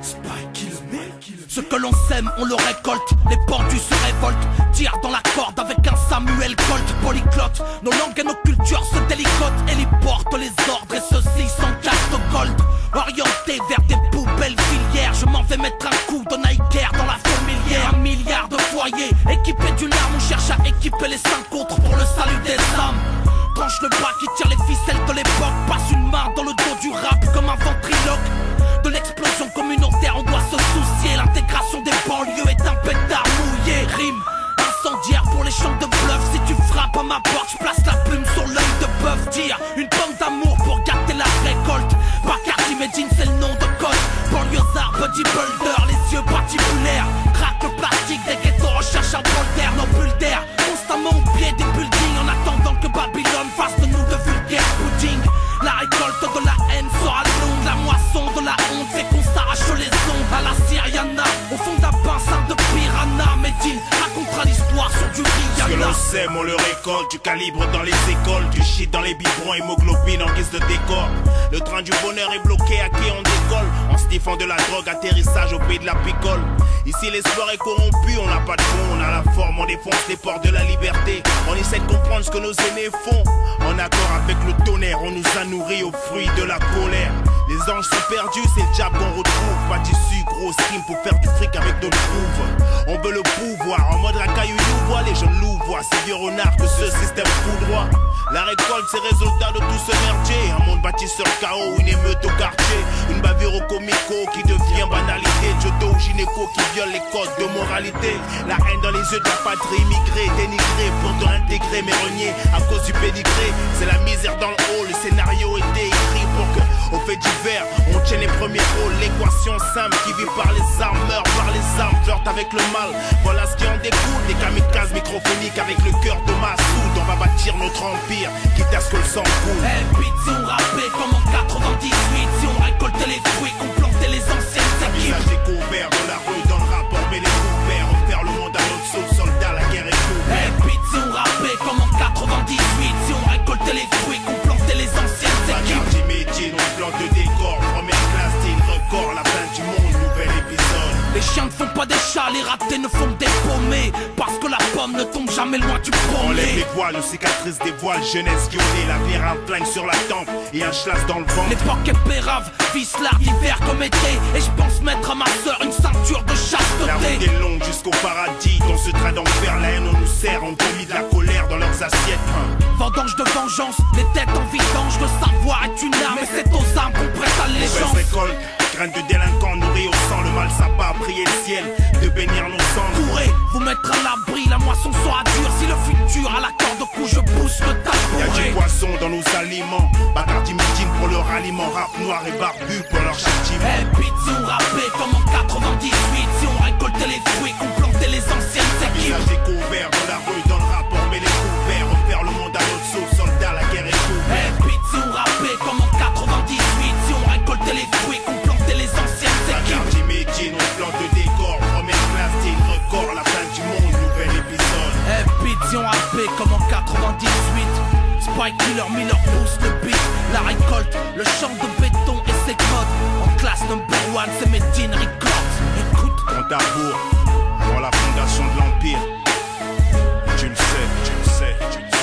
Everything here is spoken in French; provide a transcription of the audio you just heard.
Ce que l'on sème, on le récolte. Les pendus se révoltent. Tire dans la corde avec un Samuel Colt. Polyglotte, nos langues et nos cultures se délicotent. Héliportent les ordres et ceux-ci sans cache de gold. Orienté vers des poubelles filières. Je m'en vais mettre un coup de Nike dans la fourmilière. 1 milliard de foyers équipés d'une arme. On cherche à équiper les 5 autres pour le salut des âmes. Tranche le bras qui tire les ficelles de l'époque. Passe une main dans le dos du rap comme un ventriloque. De l'explosion communautaire on doit se soucier. L'intégration des banlieues est un pétard mouillé. Rime incendiaire pour les champs de bluff. Si tu frappes à ma porte, je place la plume sur l'œil de bœuf. Dire une pomme d'amour pour gâter la récolte. Bacardi Medine c'est le nom de code. Banlieusard, bodybuilder, les yeux patibulaires. Craque le plastique des ghettos, recherche un bol d'air. Nos bulles d'air, constamment au pied des buildings. En attendant que Babylone fasse de nous de vulgaires pudding. La récolte de la haine sera longue. La moisson de la honte fait qu'on s'arrache les ongles. À la Syriana, au fond d'un bassin de piranha. Medine racontera l'histoire sur du Rihanna. Ce que l'on sème, on le récolte. Du calibre dans les écoles. Du shit dans les biberons, hémoglobine en guise de décor. Le train du bonheur est bloqué, à qui on décolle. En sniffant de la drogue, atterrissage au pays de la picole. Ici l'espoir est corrompu, on n'a pas de fond. On a la forme, on défonce les portes de la liberté. On essaie de comprendre ce que nos aînés font. En accord avec le tonnerre, on nous a nourris aux fruits de la colère. Les anges sont perdus, c'est le diable qu'on retrouve. Pas d'issue, gros crime pour faire du fric avec nos prouves. On veut le pouvoir, en mode racaillou, nous voit. Les jeunes loups voient, c'est vieux renards que ce système foudroie. La récolte, c'est résultat de tout ce merdier. Un monde bâti sur le chaos, une émeute au quartier. Une bavure au comico qui devient banalité. Jodo ou gynéco qui viole les codes de moralité. La haine dans les yeux de la patrie, immigrée, dénigrée, pourtant intégrée mais reniée à cause du pédigré. C'est la misère dans le haut, le scénario était écrit pour que, au fait divers, on tienne les premiers rôles. L'équation simple qui vit par les armes, meurt par les armes, flirte avec le mal. Voilà ce qui en découle, des kamikazes microphoniques avec le cœur de Massoud. On va bâtir notre empire, quitte à ce que le sang coule. Hey, beat, si on rappait comme en 98, si on récoltait les fruits, qu'on plantait les anciennes équipes. Visage découvert dans la rue, dans le rap, on met les couverts. On perd le monde à notre sauce, soldat, la guerre est couverte. Hey, beat, si on rappait comme en 98, si on récoltait les fruits, qu'on plantait les anciennes équipes. Bacardi Medine, on plante de décor. Première classe, digne record, la fin du monde, nouvel épisode. Les chiens ne font pas des chats, les ratés ne font que des paumés. Parce que la pomme ne tombe jamais loin du On lève pommier. les voiles, nos cicatrices des voiles, jeunesse violée. La bière, un flingue sur la tempe et un chlasse dans le ventre. L'époque est pérave, visse l'art d'hiver comme été. Et je pense mettre à ma sœur une ceinture de La route chasteté. est longue jusqu'au paradis. Dans ce train d'enfer, la haine on nous sert. On commis de la colère dans leurs assiettes. Vendange de vengeance, les têtes en vidange. Le savoir est une arme et c'est aux armes qu'on prête allégeance. Mauvaise récolte, graines de délinquants nourris au sang. Le mal s'abat, prier le ciel de bénir nos cendres. Courez, vous mettre à l'abri, la moisson sera dure. Si le futur a la corde au cou, je pousse le Y'a du tabouret. poisson dans nos aliments. Bacardi Medine pour leur aliment. Rap noir et barbu pour leur châtiment. Hey, beat, si on rappait comme en 98, si on récoltait les fruits, qu'on plantait les anciennes équipes. Visage découvert dans la rue, dans le rap, on met les couverts. On perd le monde à notre sauce, soldat, la guerre est couverte. Hey, beat, si on rappait comme en 98, si on récoltait les fruits, qu'on plantait les anciennes équipes. Bacardi Medine, on plante de décor. Première classe, digne record, la fin du monde, nouvel épisode. Hey, beat, si on rappait comme en 98, Spike Killer, Miller pousse le beat. La récolte, le champ de béton et ses codes. En classe number one, c'est Medine Records. Écoute, Compte à rebours pour la fondation de l'Empire. Tu le sais, tu le sais, tu le sais.